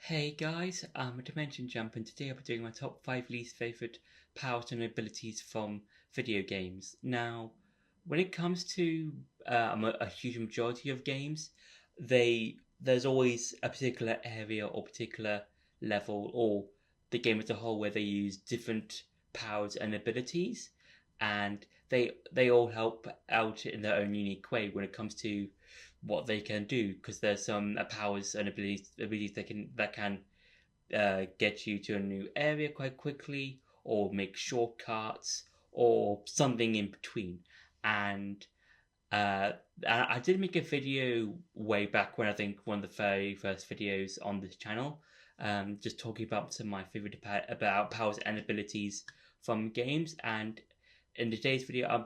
Hey guys, I'm a Dimension Jump, and today I'll be doing my top 5 least favourite powers and abilities from video games. Now, when it comes to a huge majority of games, there's always a particular area or particular level or the game as a whole where they use different powers and abilities, and they all help out in their own unique way when it comes to what they can do, because there's some powers and abilities that can get you to a new area quite quickly, or make shortcuts, or something in between. And uh, I did make a video way back when, I think one of the very first videos on this channel, just talking about some of my favorite about powers and abilities from games. And in today's video, I'll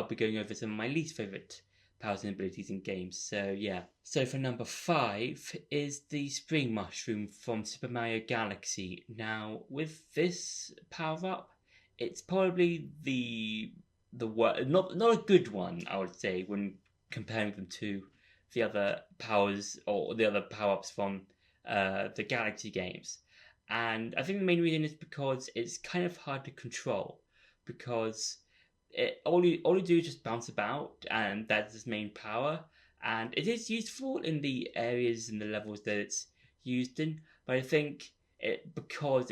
be going over some of my least favorite powers and abilities in games. So yeah. So for number 5 is the Spring Mushroom from Super Mario Galaxy. Now with this power up, it's probably the not a good one, I would say, when comparing them to the other powers or the other power ups from the Galaxy games. And I think the main reason is because it's kind of hard to control, because all you do is just bounce about, and that's its main power. And it is useful in the areas and the levels that it's used in, but I think it's because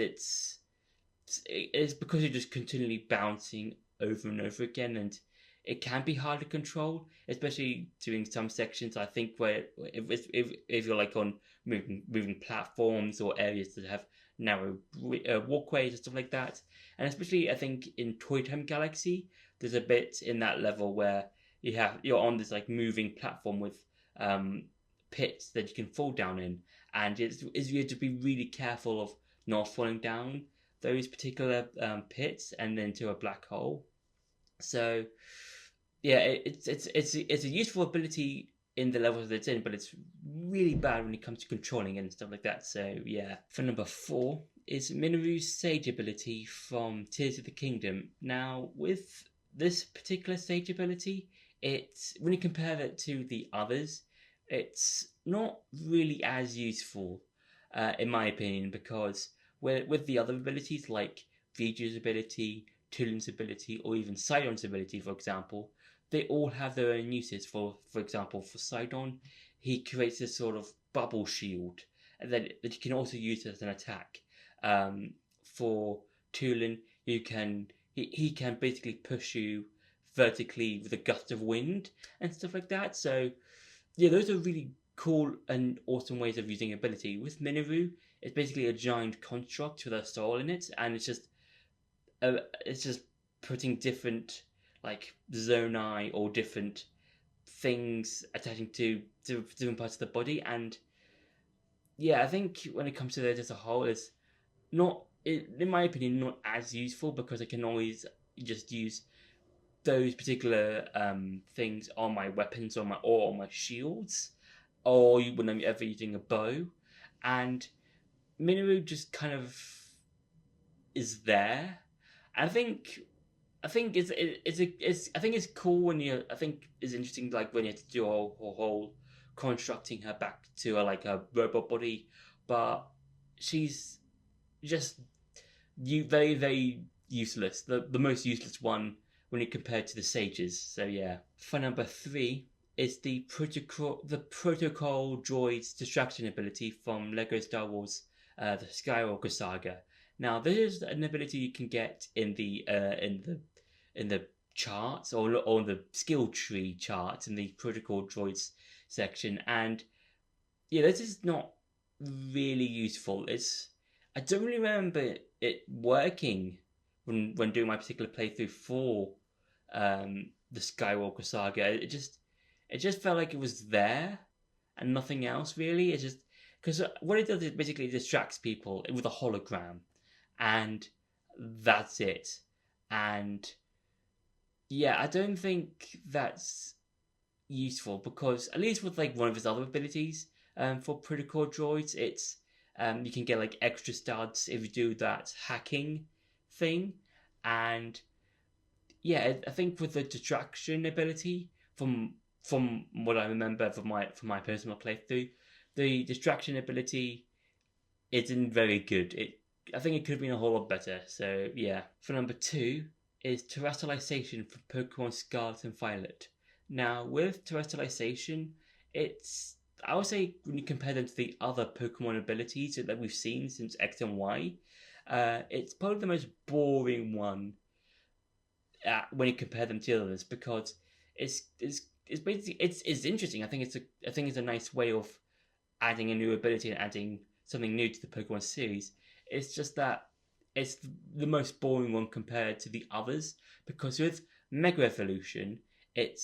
you're just continually bouncing over and over again, and it can be hard to control, especially during some sections. I think where if you're like on moving platforms or areas that have narrow walkways and stuff like that, and especially I think in Toy Time Galaxy, there's a bit in that level where you're on this like moving platform with pits that you can fall down in, and you have to be really careful of not falling down those particular pits and then to a black hole. So yeah, it's a useful ability in the levels that it's in, but it's really bad when it comes to controlling it and stuff like that. So yeah. For number 4 is Minu Sage ability from Tears of the Kingdom. Now with this particular Sage ability, it's when you compare it to the others, it's not really as useful, in my opinion, because with the other abilities like Viju's ability, Tulin's ability, or even Sidon's ability, for example, they all have their own uses. For example, for Sidon, he creates this sort of bubble shield that you can also use as an attack. For Tulin, he can basically push you vertically with a gust of wind and stuff like that. So yeah, those are really cool and awesome ways of using ability. With Minoru, it's basically a giant construct with a soul in it, and it's just putting different like zonai or different things attaching to different parts of the body. And yeah, I think when it comes to that as a whole, it's not, in my opinion, not as useful, because I can always just use those particular things on my weapons or on my shields, or when I'm ever using a bow. And Minoru just kind of is there. I think it's cool when you, I think it's interesting, like when you have to do a whole constructing her back to a robot body, but she's just very, very useless. The most useless one when you compare it to the sages. So yeah. For number 3 is the protocol droid's distraction ability from Lego Star Wars, the Skywalker Saga. Now this is an ability you can get in the charts, or the skill tree charts in the protocol droids section, and yeah, this is not really useful. I don't really remember it working when doing my particular playthrough for the Skywalker Saga. It just felt like it was there and nothing else really. It's just because what it does is basically distracts people with a hologram, and that's it. And yeah, I don't think that's useful, because at least with like one of his other abilities, for protocol droids, it's you can get like extra studs if you do that hacking thing. And yeah, I think with the distraction ability, from what I remember from my personal playthrough, the distraction ability isn't very good. I think it could have been a whole lot better. So yeah. For number 2 is terrestrialization from Pokemon Scarlet and Violet. Now with terrestrialization, it's I would say when you compare them to the other Pokemon abilities that we've seen since X and Y, it's probably the most boring one when you compare them to others because it's basically it's interesting. I think it's a nice way of adding a new ability and adding something new to the Pokemon series. It's just that it's the most boring one compared to the others because with Mega Evolution,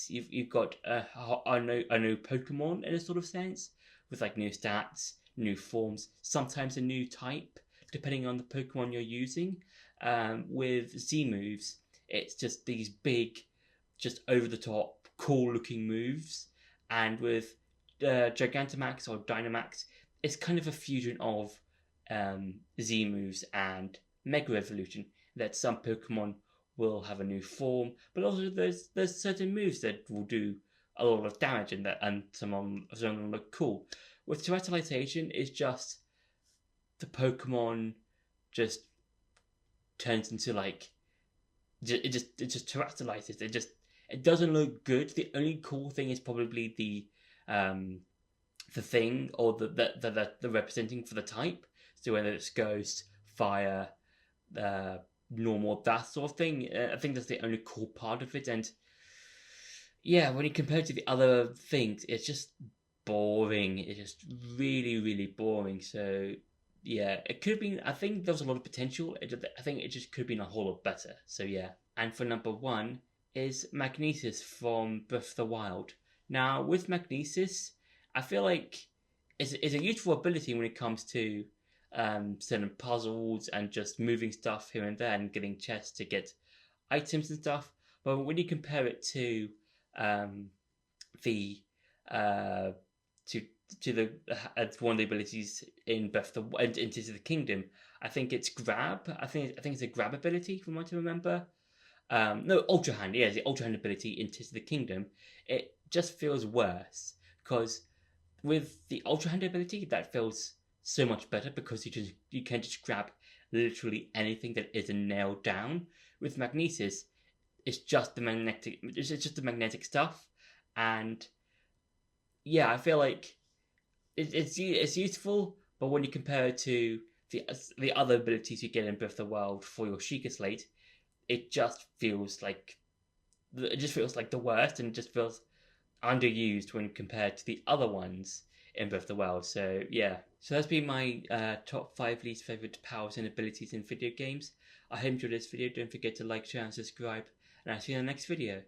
you've got a new Pokemon in a sort of sense with like new stats, new forms, sometimes a new type depending on the Pokemon you're using. With Z moves, it's just these big, just over the top, cool looking moves, and with Gigantamax or Dynamax, it's kind of a fusion of Z moves and Mega Evolution. That some Pokemon will have a new form, but also there's certain moves that will do a lot of damage and some of them look cool. With Terrestrialization, it's just the Pokemon just turns into like it just terrestrializes. It doesn't look good. The only cool thing is probably the thing or the representing for the type. So whether it's ghost, fire, normal, that sort of thing. I think that's the only cool part of it. And yeah, when you compare it to the other things, it's just boring. It's just really, really boring. So yeah, it could have been. I think there was a lot of potential. I think it just could have been a whole lot better. So yeah. And for number 1 is Magnesis from Breath of the Wild. Now with Magnesis, I feel like it's a useful ability when it comes to certain puzzles and just moving stuff here and there and getting chests to get items and stuff. But when you compare it to the to the one of the abilities in Breath of the and into the Kingdom, I think it's grab. I think it's a grab ability from what I remember. No, Ultra Hand. Yeah, the Ultra Hand ability in Tears of the Kingdom. It just feels worse because with the Ultra Hand ability, that feels so much better because you can just grab literally anything that isn't nailed down. With Magnesis, it's just the magnetic stuff, and yeah, I feel like it's useful, but when you compare it to the other abilities you get in Breath of the Wild for your Sheikah Slate, it just feels like the worst, and it just feels underused when compared to the other ones in Breath of the Wild. So yeah, so that's been my top 5 least favorite powers and abilities in video games. I hope you enjoyed this video. Don't forget to like, share, and subscribe, and I'll see you in the next video.